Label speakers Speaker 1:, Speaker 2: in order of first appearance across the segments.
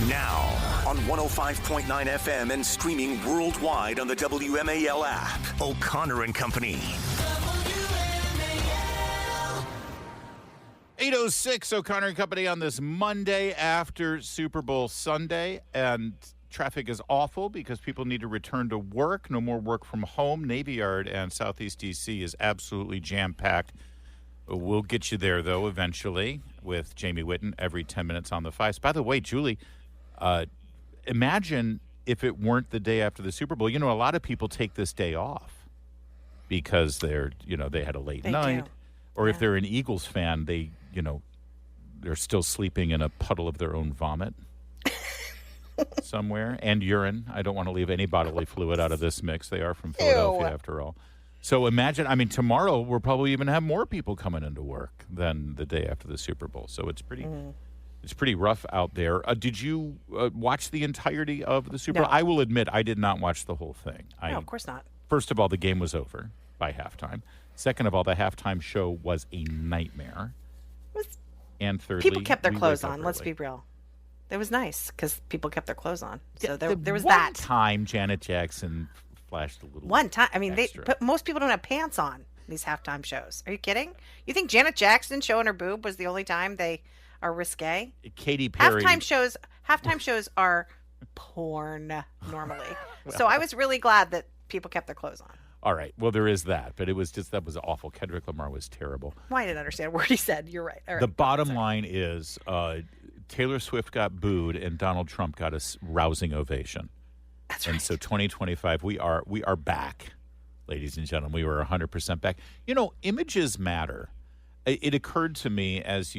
Speaker 1: Now, on 105.9 FM and streaming worldwide on the WMAL app. O'Connor and Company.
Speaker 2: 8:06, O'Connor and Company on this Monday after Super Bowl Sunday. And traffic is awful because people need to return to work. No more work from home. Navy Yard and Southeast D.C. is absolutely jam-packed. We'll get you there, though, eventually with Jamie Whitten every 10 minutes on the Fives. By the way, Julie, imagine if it weren't the day after the Super Bowl. You know, a lot of people take this day off because they had a late night.
Speaker 3: Do.
Speaker 2: Or if they're an Eagles fan, they're still sleeping in a puddle of their own vomit somewhere. And urine. I don't want to leave any bodily fluid out of this mix. They are from Philadelphia, after all. So imagine, tomorrow we'll probably even have more people coming into work than the day after the Super Bowl. So it's pretty rough out there. Did you watch the entirety of the Super Bowl? I will admit I did not watch the whole thing.
Speaker 3: No, of course not.
Speaker 2: First of all, the game was over by halftime. Second of all, the halftime show was a nightmare. And thirdly,
Speaker 3: people kept their clothes on. Let's be real. It was nice because people kept their clothes on. So there was that.
Speaker 2: One time, Janet Jackson flashed a little.
Speaker 3: One time.
Speaker 2: Extra.
Speaker 3: Most people don't have pants on these halftime shows. Are you kidding? You think Janet Jackson showing her boob was the only time they are risque?
Speaker 2: Katy Perry.
Speaker 3: Halftime shows are porn normally. So I was really glad that people kept their clothes on.
Speaker 2: All right. Well, there is that, but that was awful. Kendrick Lamar was terrible.
Speaker 3: Well, I didn't understand a word he said. You're right. All right.
Speaker 2: The bottom line is Taylor Swift got booed and Donald Trump got a rousing ovation.
Speaker 3: That's right.
Speaker 2: And so 2025, we are back, ladies and gentlemen. We were 100% back. You know, images matter. It occurred to me as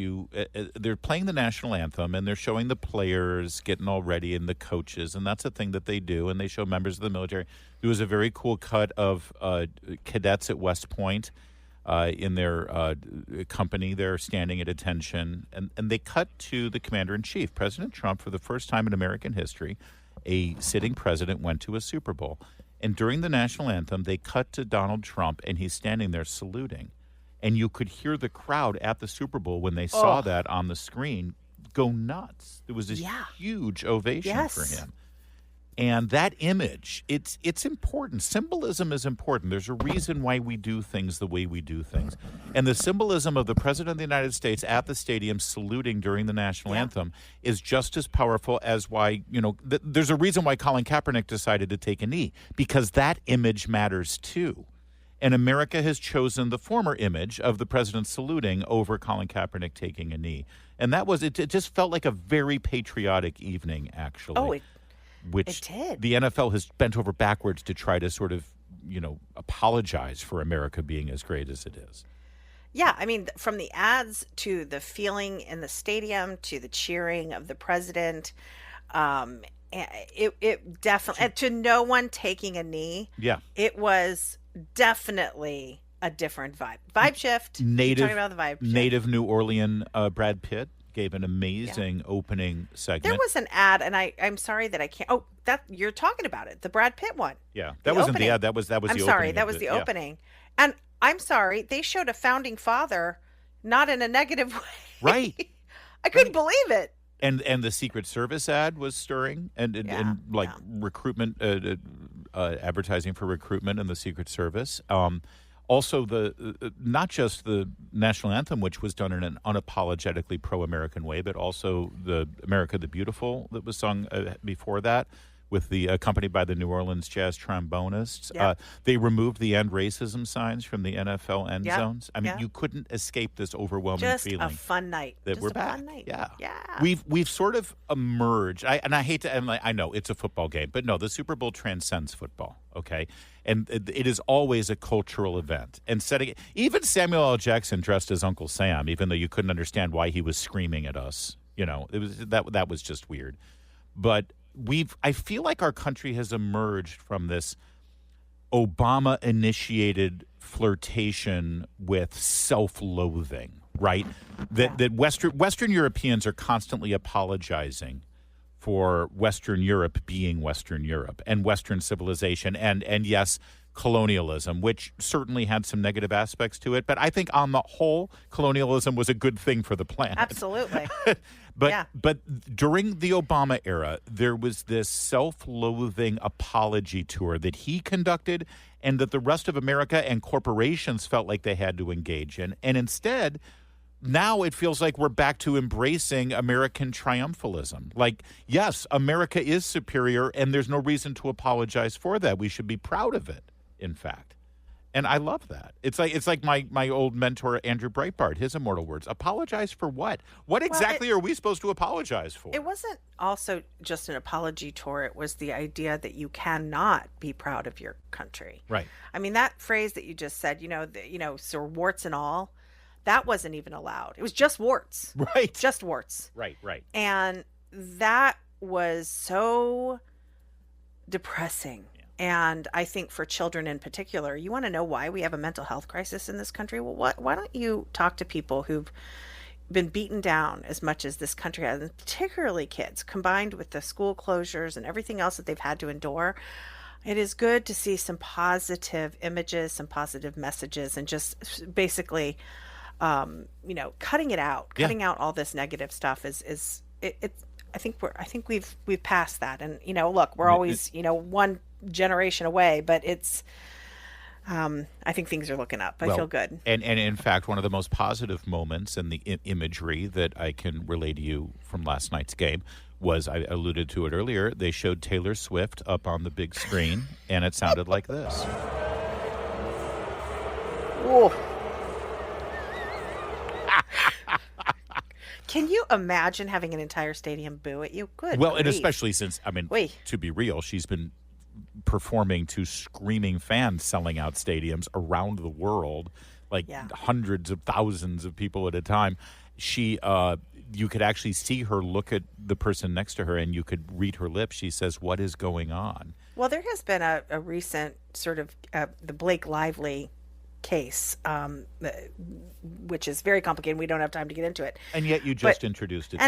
Speaker 2: they're playing the national anthem and they're showing the players getting all ready and the coaches, and that's a thing that they do, and they show members of the military. There was a very cool cut of cadets at West Point in their company. They're standing at attention, and they cut to the commander-in-chief. President Trump, for the first time in American history, a sitting president went to a Super Bowl. And during the national anthem, they cut to Donald Trump, and he's standing there saluting. And you could hear the crowd at the Super Bowl when they saw that on the screen go nuts. There was this huge ovation for him. And that image, it's important. Symbolism is important. There's a reason why we do things the way we do things. And the symbolism of the President of the United States at the stadium saluting during the national anthem is just as powerful as why, there's a reason why Colin Kaepernick decided to take a knee, because that image matters too. And America has chosen the former image of the president saluting over Colin Kaepernick taking a knee. And that was, it just felt like a very patriotic evening, actually.
Speaker 3: Oh, it
Speaker 2: did. The NFL has bent over backwards to try to sort of, apologize for America being as great as it is.
Speaker 3: Yeah, from the ads to the feeling in the stadium to the cheering of the president, it definitely, to no one taking a knee. Yeah. It was definitely a different vibe shift.
Speaker 2: Talking
Speaker 3: about the vibe shift.
Speaker 2: Native New Orleans Brad Pitt gave an amazing opening segment.
Speaker 3: There was an ad, and I'm sorry that I can't. Oh, that you're talking about it, the Brad Pitt one.
Speaker 2: Yeah, that wasn't the ad. That was the opening.
Speaker 3: I'm sorry, that was the opening. And I'm sorry, they showed a founding father, not in a negative way.
Speaker 2: Right.
Speaker 3: I couldn't believe it.
Speaker 2: And the Secret Service ad was stirring, and recruitment, advertising for recruitment in the Secret Service. Also, not just the national anthem, which was done in an unapologetically pro-American way, but also the America the Beautiful that was sung before that, with the accompanied by the New Orleans jazz trombonists. Yep. They removed the end racism signs from the NFL end zones. You couldn't escape this overwhelming feeling.
Speaker 3: Just a fun night.
Speaker 2: We're back.
Speaker 3: Fun night.
Speaker 2: Yeah.
Speaker 3: Yeah.
Speaker 2: We've sort of emerged. I hate to. I know it's a football game, but no, the Super Bowl transcends football. Okay, and it is always a cultural event. And even Samuel L. Jackson dressed as Uncle Sam, even though you couldn't understand why he was screaming at us. It was that was just weird. But I feel like our country has emerged from this Obama-initiated flirtation with self-loathing, right? That Western Europeans are constantly apologizing for Western Europe being Western Europe and Western civilization and yes, colonialism, which certainly had some negative aspects to it. But I think on the whole, colonialism was a good thing for the planet.
Speaker 3: Absolutely.
Speaker 2: But during the Obama era, there was this self-loathing apology tour that he conducted and that the rest of America and corporations felt like they had to engage in. And instead, now it feels like we're back to embracing American triumphalism. Like, yes, America is superior, and there's no reason to apologize for that. We should be proud of it, in fact. And I love that. It's like my old mentor, Andrew Breitbart, his immortal words. Apologize for what? What exactly are we supposed to apologize for?
Speaker 3: It wasn't also just an apology tour. It was the idea that you cannot be proud of your country.
Speaker 2: Right.
Speaker 3: I mean, that phrase that you just said, so warts and all, that wasn't even allowed. It was just warts.
Speaker 2: Right.
Speaker 3: Just warts.
Speaker 2: Right.
Speaker 3: And that was so depressing. Yeah. And I think for children in particular, you want to know why we have a mental health crisis in this country? Well, why don't you talk to people who've been beaten down as much as this country has, and particularly kids, combined with the school closures and everything else that they've had to endure. It is good to see some positive images, some positive messages, and just basically cutting it out, cutting out all this negative stuff is I think we've passed that. And, look, we're always, one generation away, but it's, I think things are looking up. I feel good.
Speaker 2: And in fact, one of the most positive moments in the imagery that I can relay to you from last night's game was, I alluded to it earlier, they showed Taylor Swift up on the big screen, and it sounded like this.
Speaker 3: Whoa. Can you imagine having an entire stadium boo at you? Good.
Speaker 2: Well,
Speaker 3: grief.
Speaker 2: And especially since, to be real, she's been performing to screaming fans, selling out stadiums around the world, hundreds of thousands of people at a time. She, you could actually see her look at the person next to her, and you could read her lips. She says, "What is going on?"
Speaker 3: Well, there has been a recent sort of the Blake Lively case, which is very complicated. We don't have time to get into it.
Speaker 2: And yet you just introduced it.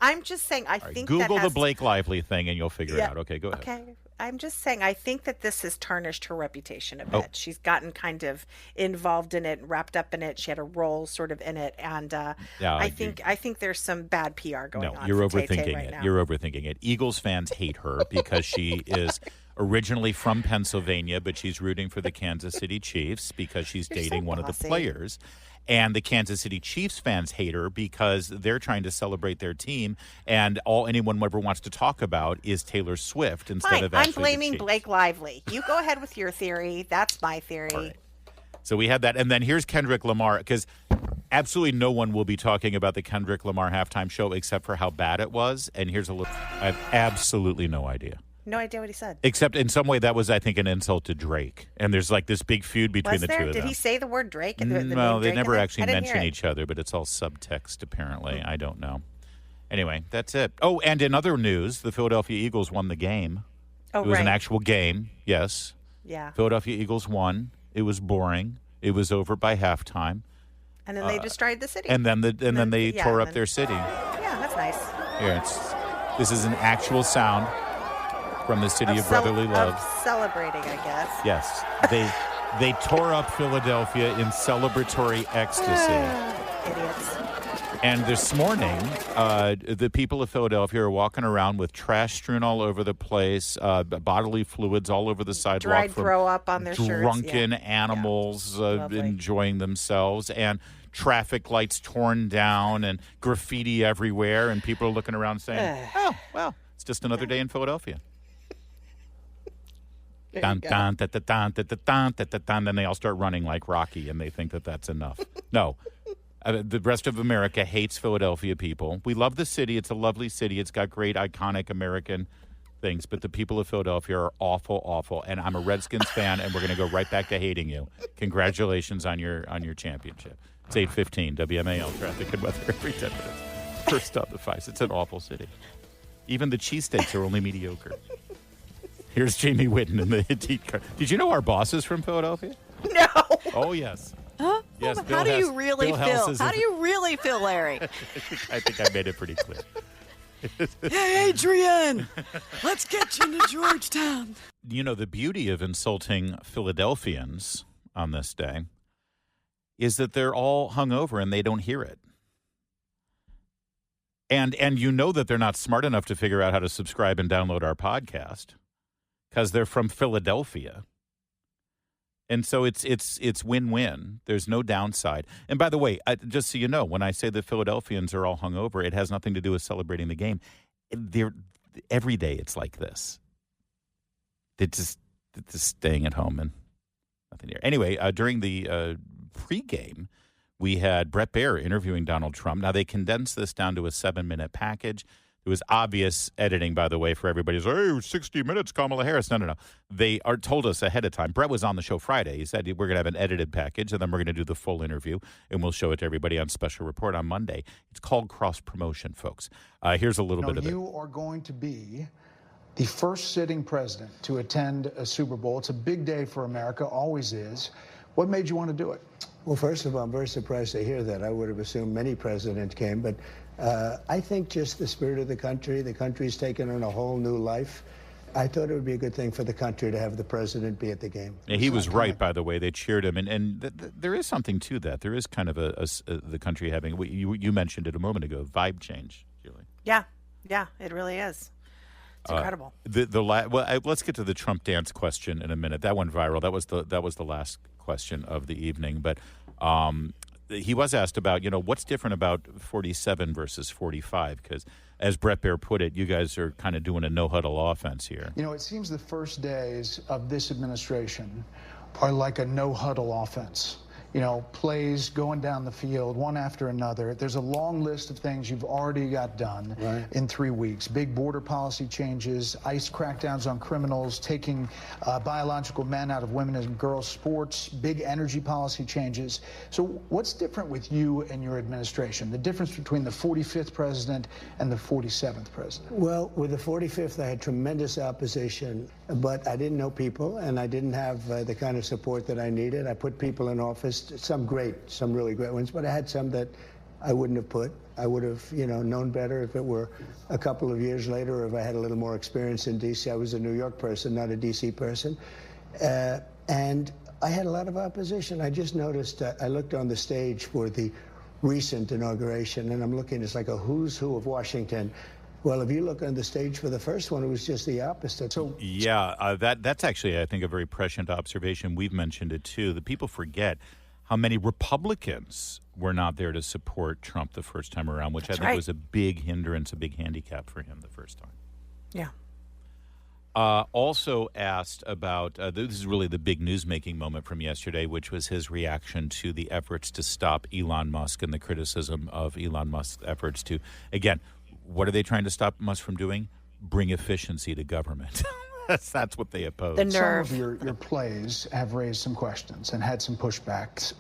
Speaker 3: I'm just saying, I think
Speaker 2: Google the Blake Lively thing and you'll figure it out. Okay, go ahead.
Speaker 3: Okay. I'm just saying, I think that this has tarnished her reputation a bit. She's gotten kind of involved in it, wrapped up in it. She had a role sort of in it. And I think there's some bad PR going on.
Speaker 2: You're
Speaker 3: for
Speaker 2: overthinking
Speaker 3: right
Speaker 2: it.
Speaker 3: now.
Speaker 2: You're overthinking it. Eagles fans hate her because she is originally from Pennsylvania, but she's rooting for the Kansas City Chiefs because she's dating one of the players. And the Kansas City Chiefs fans hate her because they're trying to celebrate their team, and all anyone ever wants to talk about is Taylor Swift instead of actually
Speaker 3: I'm blaming Blake Lively. You go ahead with your theory. That's my theory.
Speaker 2: Right. So we had that. And then here's Kendrick Lamar, because absolutely no one will be talking about the Kendrick Lamar halftime show except for how bad it was. And here's a little. I have absolutely no idea.
Speaker 3: No idea what he said.
Speaker 2: Except in some way that was, I think, an insult to Drake. And there's like this big feud between the two of them.
Speaker 3: Did he say the word Drake?
Speaker 2: No, they never actually mention each other, but it's all subtext apparently. I don't know. Anyway, that's it. Oh, and in other news, the Philadelphia Eagles won the game.
Speaker 3: Oh,
Speaker 2: it was an actual game, yes.
Speaker 3: Yeah.
Speaker 2: Philadelphia Eagles won. It was boring. It was over by halftime.
Speaker 3: And then they destroyed the city.
Speaker 2: And then they tore up their city.
Speaker 3: Yeah, that's nice.
Speaker 2: Here, this is an actual sound from the city of brotherly love.
Speaker 3: Of celebrating, I guess.
Speaker 2: Yes. They tore up Philadelphia in celebratory ecstasy.
Speaker 3: Idiots.
Speaker 2: And this morning, the people of Philadelphia are walking around with trash strewn all over the place, bodily fluids all over the sidewalk.
Speaker 3: Dried throw up on their shirts.
Speaker 2: Drunken animals enjoying themselves, and traffic lights torn down, and graffiti everywhere, and people are looking around saying, "Oh, well, it's just another day in Philadelphia." Dun, dun, dun, dun, dun, dun, dun, dun, dun, then they all start running like Rocky, and they think that that's enough. No. The rest of America hates Philadelphia people. We love the city. It's a lovely city. It's got great, iconic American things. But the people of Philadelphia are awful, awful. And I'm a Redskins fan, and we're going to go right back to hating you. Congratulations on your championship. It's 8:15, WMAL traffic and weather every 10 minutes. First up the fives. It's an awful city. Even the cheesesteaks are only mediocre. Here's Jamie Whitten in the Heat car. Did you know our boss is from Philadelphia?
Speaker 3: No.
Speaker 2: Oh, yes.
Speaker 4: Huh?
Speaker 2: Yes,
Speaker 4: How do you really feel? How do you really feel, Larry?
Speaker 2: I think I made it pretty clear.
Speaker 4: Hey, Adrian, let's get you into Georgetown.
Speaker 2: You know, the beauty of insulting Philadelphians on this day is that they're all hungover and they don't hear it. And you know that they're not smart enough to figure out how to subscribe and download our podcast because they're from Philadelphia. And so it's win-win. There's no downside. And by the way, just so you know, when I say that Philadelphians are all hungover, it has nothing to do with celebrating the game. Every day it's like this. They're just staying at home and nothing here. Anyway, during the pregame, we had Bret Baier interviewing Donald Trump. Now, they condensed this down to a 7-minute package. It was obvious editing, by the way, for everybody. Hey, 60 minutes, Kamala Harris. No. They told us ahead of time. Bret was on the show Friday. He said, we're going to have an edited package, and then we're going to do the full interview, and we'll show it to everybody on Special Report on Monday. It's called cross-promotion, folks. Here's a little bit of it.
Speaker 5: You are going to be the first sitting president to attend a Super Bowl. It's a big day for America, always is. What made you want to do it?
Speaker 6: Well, first of all, I'm very surprised to hear that. I would have assumed many presidents came, but I think just the spirit of the country's taken on a whole new life. I thought it would be a good thing for the country to have the president be at the game.
Speaker 2: Yeah, he was right, by the way. They cheered him, and there is something to that. There is kind of the country having, you mentioned it a moment ago, vibe change, Julie.
Speaker 3: Yeah, it really is. It's incredible.
Speaker 2: Let's get to the Trump dance question in a minute. That went viral. That was the last question of the evening, but he was asked about, what's different about 47 versus 45, because as Bret Baier put it, you guys are kind of doing a no-huddle offense here.
Speaker 5: It seems the first days of this administration are like a no-huddle offense. Plays going down the field, one after another. There's a long list of things you've already got done in 3 weeks. Big border policy changes, ICE crackdowns on criminals, taking biological men out of women and girls' sports, big energy policy changes. So what's different with you and your administration? The difference between the 45th president and the 47th president?
Speaker 6: Well, with the 45th, I had tremendous opposition, but I didn't know people, and I didn't have the kind of support that I needed. I put people in office, some really great ones, but I had some that I wouldn't have put. I would have, known better if it were a couple of years later, or if I had a little more experience in D.C. I was a New York person, not a D.C. person. And I had a lot of opposition. I just noticed, I looked on the stage for the recent inauguration, and I'm looking, it's like a who's who of Washington. Well, if you look on the stage for the first one, it was just the opposite. So
Speaker 2: yeah, that's actually, I think, a very prescient observation. We've mentioned it, too. The people forget how many Republicans were not there to support Trump the first time around, which I think was a big hindrance, a big handicap for him the first time.
Speaker 3: Yeah.
Speaker 2: Also asked about, this is really the big news-making moment from yesterday, which was his reaction to the efforts to stop Elon Musk and the criticism of Elon Musk's efforts to, again, what are they trying to stop Musk from doing? Bring efficiency to government. That's what they oppose.
Speaker 3: The nerve.
Speaker 5: Some of your plays have raised some questions and had some pushbacks.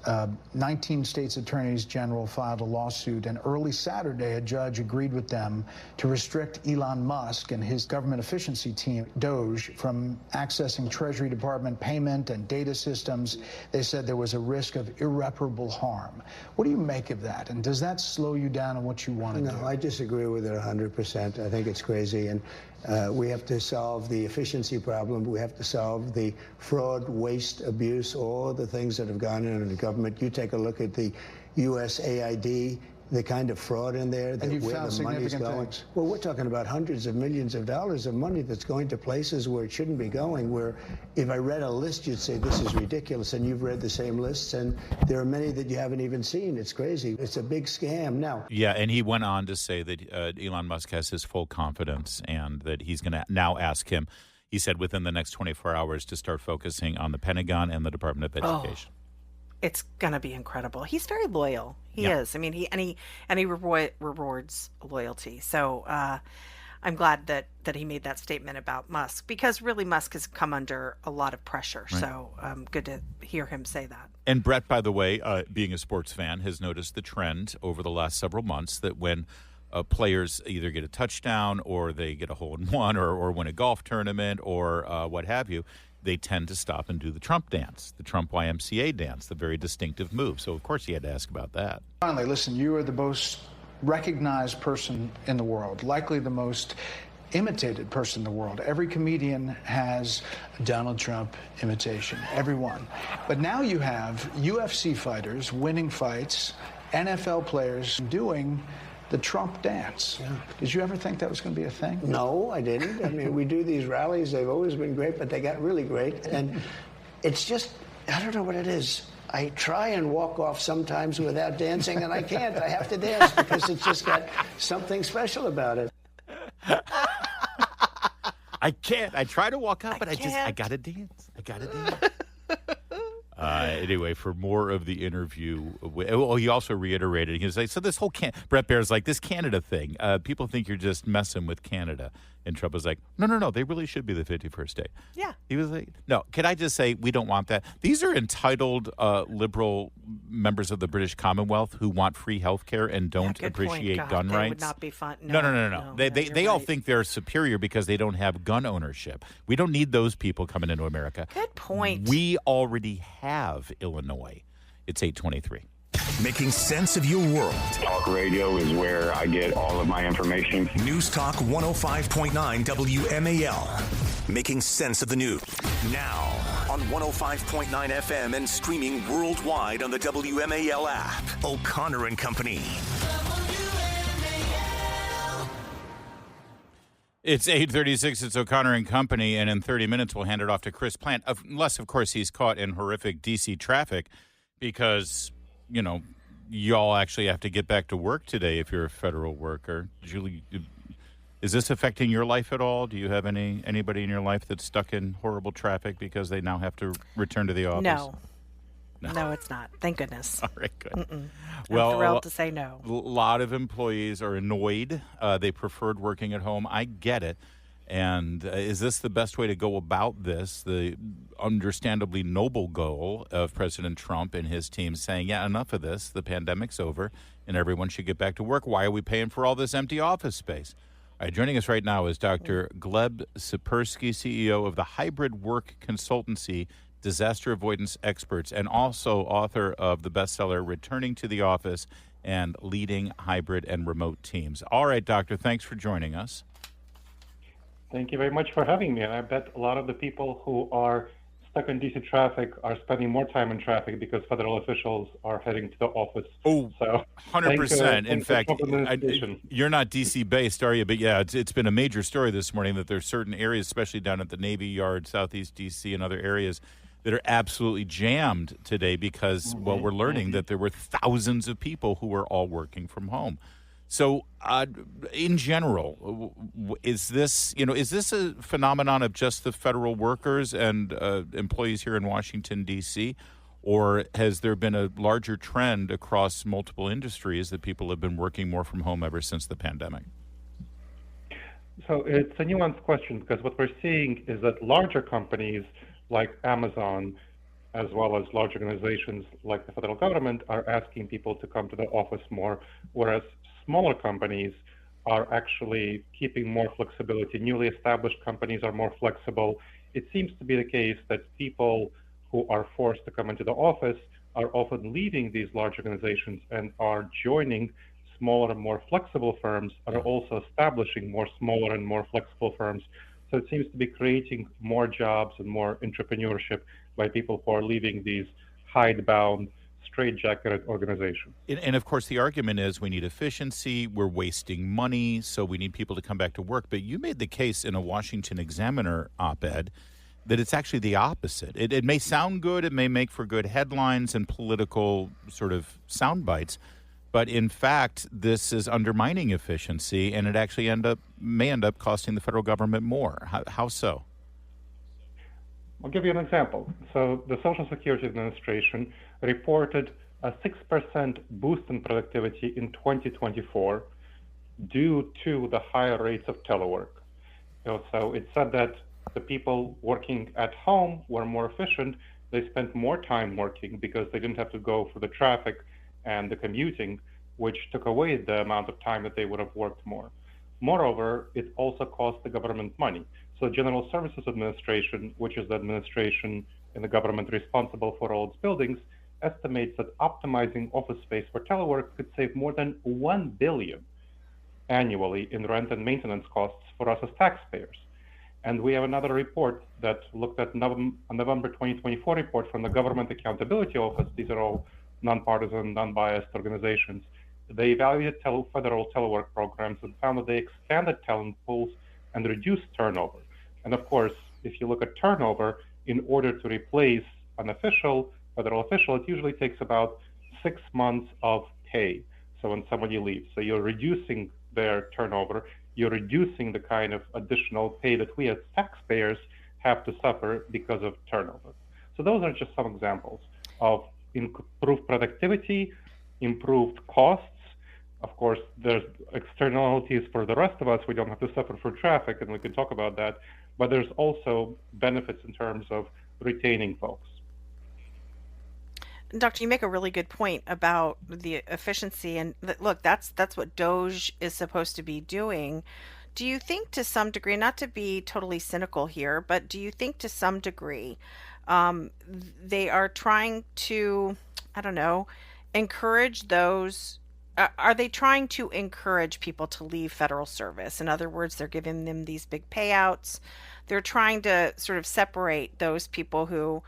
Speaker 5: 19 states' attorneys general filed a lawsuit, and early Saturday, a judge agreed with them to restrict Elon Musk and his government efficiency team, Doge, from accessing Treasury Department payment and data systems. They said there was a risk of irreparable harm. What do you make of that? And does that slow you down on what you want to do?
Speaker 6: No, I disagree with it 100%. I think it's crazy. And we have to solve the efficiency problem. We have to solve the fraud, waste, abuse, all the things that have gone in the government. You take a look at the USAID, the kind of fraud in there,
Speaker 5: and you
Speaker 6: where
Speaker 5: found
Speaker 6: the money's
Speaker 5: significant
Speaker 6: going.
Speaker 5: things.
Speaker 6: Well, we're talking about hundreds of millions of dollars of money that's going to places where it shouldn't be going, where if I read a list, you'd say, this is ridiculous, and you've read the same lists, and there are many that you haven't even seen. It's crazy. It's a big scam. Now.
Speaker 2: Yeah, and he went on to say that Elon Musk has his full confidence and that he's going to now ask him, he said, within the next 24 hours to start focusing on the Pentagon and the Department of Education.
Speaker 3: It's gonna be incredible. He's very loyal. He is. I mean, he rewards loyalty. So I'm glad that he made that statement about Musk, because really Musk has come under a lot of pressure. Right. So good to hear him say that.
Speaker 2: And Bret, by the way, being a sports fan, has noticed the trend over the last several months that when players either get a touchdown or they get a hole-in-one or win a golf tournament or what have you, they tend to stop and do the Trump dance, the Trump YMCA dance, the very distinctive move. So, of course, he had to ask about that.
Speaker 5: Finally, listen, you are the most recognized person in the world, likely the most imitated person in the world. Every comedian has a Donald Trump imitation, everyone. But now you have UFC fighters winning fights, NFL players doing the Trump dance. Yeah. Did you ever think that was going to be a thing?
Speaker 6: No, I didn't. I mean, we do these rallies. They've always been great, but they got really great. And it's just, I don't know what it is. I try and walk off sometimes without dancing, and I can't. I have to dance because it's just got something special about it.
Speaker 2: I can't. I try to walk up, but I got to dance. I got to dance. Anyway, for more of the interview, he also reiterated, he was like, so this whole Bret Baier's like, this Canada thing, people think you're just messing with Canada. And Trump was like, no, they really should be the 51st state.
Speaker 3: Yeah.
Speaker 2: He was like, no, can I just say, we don't want that. These are entitled liberal members of the British Commonwealth who want free health care and don't appreciate gun rights.
Speaker 3: Would not be fun.
Speaker 2: No. They all think they're superior because they don't have gun ownership. We don't need those people coming into America.
Speaker 3: Good point.
Speaker 2: We already have Illinois. It's 8:23.
Speaker 1: Making sense of your world.
Speaker 7: Talk radio is where I get all of my information.
Speaker 1: News Talk 105.9 WMAL. Making sense of the news. Now on 105.9 FM and streaming worldwide on the WMAL app. O'Connor and Company.
Speaker 2: It's 8:36. It's O'Connor and Company, and in 30 minutes we'll hand it off to Chris Plant, unless, of course, he's caught in horrific D.C. traffic because, you know, y'all actually have to get back to work today if you're a federal worker. Julie, is this affecting your life at all? Do you have anybody in your life that's stuck in horrible traffic because they now have to return to the office?
Speaker 3: No, it's not. Thank goodness.
Speaker 2: All right, good.
Speaker 3: Well, I'm thrilled to say no.
Speaker 2: A lot of employees are annoyed. They preferred working at home. I get it. And is this the best way to go about this? The understandably noble goal of President Trump and his team saying, yeah, enough of this. The pandemic's over and everyone should get back to work. Why are we paying for all this empty office space? All right, joining us right now is Dr. Gleb Tsipursky, CEO of the hybrid work consultancy Disaster Avoidance Experts, and also author of the bestseller Returning to the Office and Leading Hybrid and Remote Teams. All right, Doctor, thanks for joining us.
Speaker 8: Thank you very much for having me. And I bet a lot of the people who are stuck in DC traffic are spending more time in traffic because federal officials are heading to the office.
Speaker 2: Oh,
Speaker 8: so
Speaker 2: 100%. In fact, you're not DC based, are you? But yeah, it's been a major story this morning that there's certain areas, especially down at the Navy Yard, Southeast DC, and other areas that are absolutely jammed today because, well, we're learning that there were thousands of people who were all working from home. So, in general, is this a phenomenon of just the federal workers and employees here in Washington, D.C., or has there been a larger trend across multiple industries that people have been working more from home ever since the pandemic?
Speaker 8: So it's a nuanced question because what we're seeing is that larger companies like Amazon, as well as large organizations like the federal government, are asking people to come to the office more, whereas smaller companies are actually keeping more flexibility. Newly established companies are more flexible. It seems to be the case that people who are forced to come into the office are often leaving these large organizations and are joining smaller and more flexible firms, and are also establishing more smaller and more flexible firms. So it seems to be creating more jobs and more entrepreneurship by people who are leaving these hidebound, straitjacketed organizations.
Speaker 2: And of course, the argument is we need efficiency, we're wasting money, so we need people to come back to work. But you made the case in a Washington Examiner op-ed that it's actually the opposite. It may sound good, it may make for good headlines and political sort of sound bites, but in fact, this is undermining efficiency, and it actually may end up costing the federal government more. How so?
Speaker 8: I'll give you an example. So the Social Security Administration reported a 6% boost in productivity in 2024 due to the higher rates of telework. So it said that the people working at home were more efficient. They spent more time working because they didn't have to go through the traffic and the commuting, which took away the amount of time that they would have worked more. Moreover, it also cost the government money. So General Services Administration, which is the administration in the government responsible for all its buildings, estimates that optimizing office space for telework could save more than $1 billion annually in rent and maintenance costs for us as taxpayers. And we have another report that looked at a November 2024 report from the Government Accountability Office. These are all nonpartisan, non-biased organizations. They evaluated federal telework programs and found that they expanded talent pools and reduced turnover. And of course, if you look at turnover, in order to replace an federal official, it usually takes about 6 months of pay. So when somebody leaves, so you're reducing their turnover, you're reducing the kind of additional pay that we as taxpayers have to suffer because of turnover. So those are just some examples of improved productivity, improved costs. Of course, there's externalities for the rest of us. We don't have to suffer for traffic, and we can talk about that. But there's also benefits in terms of retaining folks.
Speaker 3: Doctor, you make a really good point about the efficiency, and look, that's what Doge is supposed to be doing. Do you think to some degree, not to be totally cynical here, but do you think to some degree they are trying to, I don't know, encourage those? Are they trying to encourage people to leave federal service? In other words, they're giving them these big payouts. They're trying to sort of separate those people who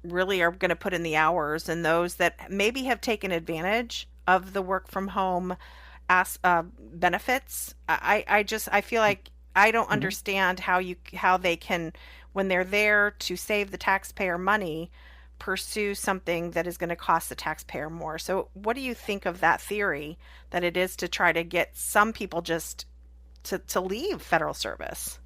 Speaker 3: really are going to put in the hours and those that maybe have taken advantage of the work from home benefits. I feel like I don't understand how they can, when they're there to save the taxpayer money, pursue something that is going to cost the taxpayer more. So what do you think of that theory that it is to try to get some people just to leave federal service?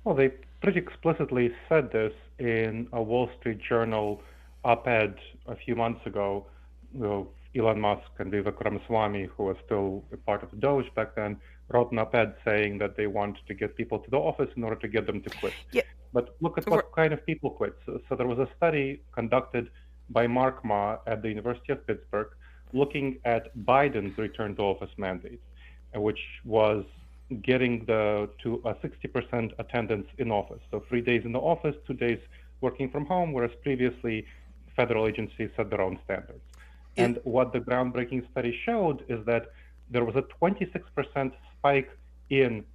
Speaker 8: Well, they pretty explicitly said this in a Wall Street Journal op-ed a few months ago. Elon Musk and Vivek Ramaswamy, who was still a part of the Doge back then, wrote an op-ed saying that they want to get people to the office in order to get them to quit.
Speaker 3: Yeah.
Speaker 8: But look at what kind of people quit. So there was a study conducted by Mark Ma at the University of Pittsburgh looking at Biden's return to office mandate, which was getting to a 60% attendance in office. So 3 days in the office, 2 days working from home, whereas previously federal agencies set their own standards. And what the groundbreaking study showed is that there was a 26% spike in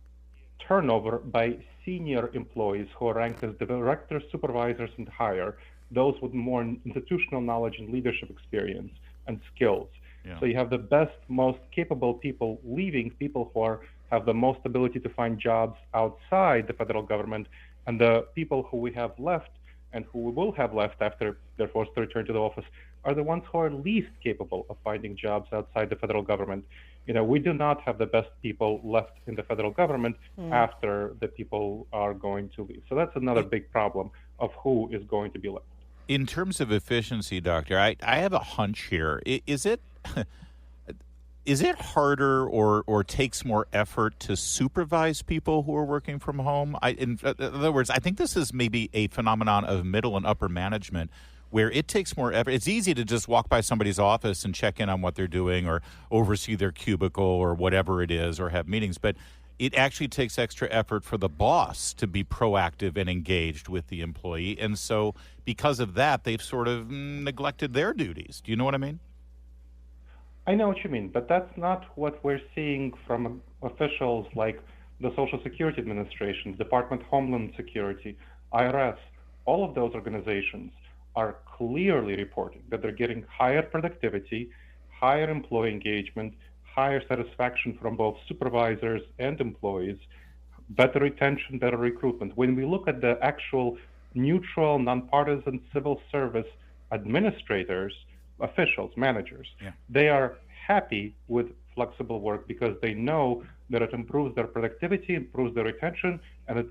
Speaker 8: turnover by senior employees who are ranked as directors, supervisors, and higher, those with more institutional knowledge and leadership experience and skills. Yeah. So you have the best, most capable people leaving, people who have the most ability to find jobs outside the federal government, and the people who we have left and who we will have left after they're forced to return to the office are the ones who are least capable of finding jobs outside the federal government. We do not have the best people left in the federal government after the people are going to leave. So that's another big problem of who is going to be left.
Speaker 2: In terms of efficiency, Doctor, I have a hunch here. Is it harder or takes more effort to supervise people who are working from home? In other words, I think this is maybe a phenomenon of middle and upper management where it takes more effort. It's easy to just walk by somebody's office and check in on what they're doing or oversee their cubicle or whatever it is or have meetings. But it actually takes extra effort for the boss to be proactive and engaged with the employee. And so because of that, they've sort of neglected their duties. Do you know what I mean?
Speaker 8: I know what you mean, but that's not what we're seeing from officials like the Social Security Administration, Department of Homeland Security, IRS. All of those organizations are clearly reporting that they're getting higher productivity, higher employee engagement, higher satisfaction from both supervisors and employees, better retention, better recruitment. When we look at the actual neutral, nonpartisan civil service administrators, officials, managers, they are happy with flexible work because they know that it improves their productivity, improves their retention, and it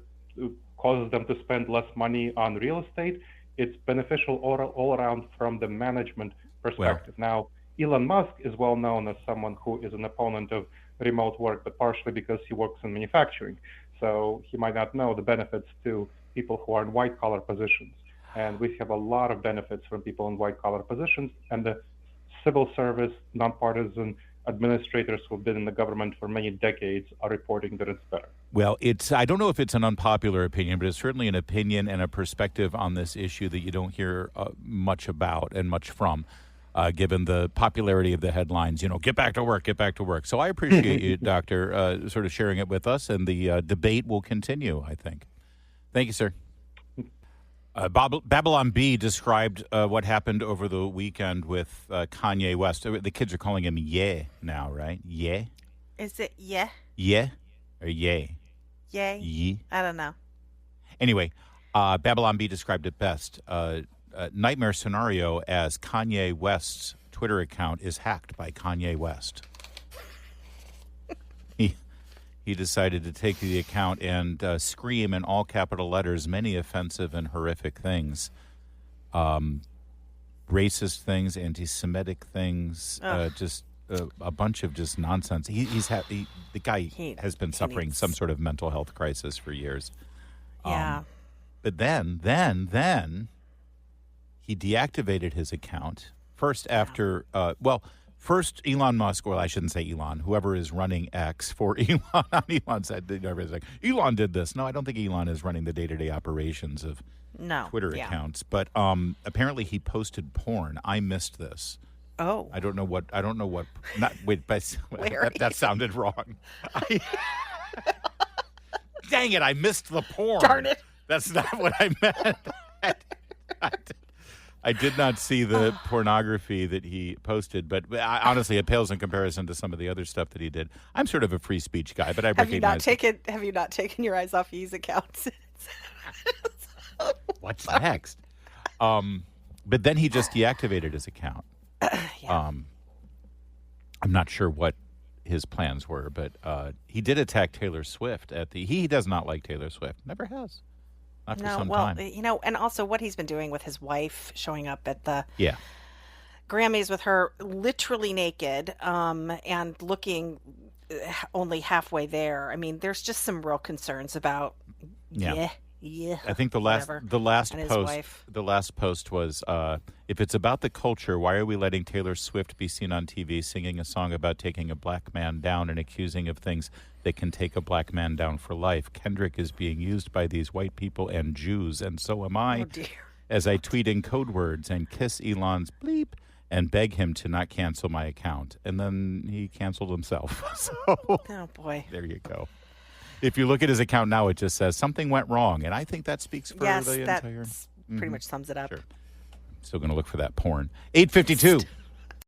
Speaker 8: causes them to spend less money on real estate. It's beneficial all around from the management perspective. Now, Elon Musk is well known as someone who is an opponent of remote work, but partially because he works in manufacturing. So he might not know the benefits to people who are in white-collar positions. And we have a lot of benefits from people in white-collar positions. And the civil service, nonpartisan administrators who've been in the government for many decades are reporting that it's better.
Speaker 2: Well, I don't know if it's an unpopular opinion, but it's certainly an opinion and a perspective on this issue that you don't hear much about and much from, given the popularity of the headlines, get back to work, get back to work. So I appreciate you, Doctor, sort of sharing it with us, and the debate will continue, I think. Thank you, sir. Babylon B described what happened over the weekend with Kanye West. The kids are calling him Ye now, right? Ye?
Speaker 3: Is it yeah?
Speaker 2: Ye or Ye?
Speaker 3: Yay?
Speaker 2: Ye?
Speaker 3: I don't know.
Speaker 2: Anyway, Babylon B described it best. Nightmare scenario as Kanye West's Twitter account is hacked by Kanye West. He decided to take the account and scream in all capital letters many offensive and horrific things. Racist things, anti-Semitic things, just a bunch of just nonsense. The guy has been suffering some sort of mental health crisis for years.
Speaker 3: Yeah.
Speaker 2: But then he deactivated his account first after, first Elon Musk, well, I shouldn't say Elon, whoever is running X for Elon, Elon said, everybody's like, Elon did this. No, I don't think Elon is running the day-to-day operations of Twitter accounts. But apparently he posted porn. I missed this.
Speaker 3: Oh.
Speaker 2: I don't know what, that sounded wrong. Dang it, I missed the porn.
Speaker 3: Darn it.
Speaker 2: That's not what I meant. I did not see the pornography that he posted, but honestly, it pales in comparison to some of the other stuff that he did. I'm sort of a free speech guy, but I recognize.
Speaker 3: Have you not taken your eyes off his account?
Speaker 2: What's next? But then he just deactivated his account. I'm not sure what his plans were, but he did attack Taylor Swift he does not like Taylor Swift. Never has. Not for some time.
Speaker 3: And also what he's been doing with his wife, showing up at the
Speaker 2: Yeah.
Speaker 3: Grammys with her literally naked, and looking only halfway there. I mean, there's just some real concerns about
Speaker 2: I think the last post was if it's about the culture, why are we letting Taylor Swift be seen on TV singing a song about taking a black man down and accusing of things that can take a black man down for life? Kendrick is being used by these white people and Jews, and so am I.
Speaker 3: Oh, dear.
Speaker 2: As I tweet in code words and kiss Elon's bleep and beg him to not cancel my account. And then he canceled himself. So,
Speaker 3: oh, boy.
Speaker 2: There you go. If you look at his account now, it just says something went wrong. And I think that speaks for the entire...
Speaker 3: Yes, that pretty much sums it up.
Speaker 2: Sure. I'm still going to look for that porn. 8:52.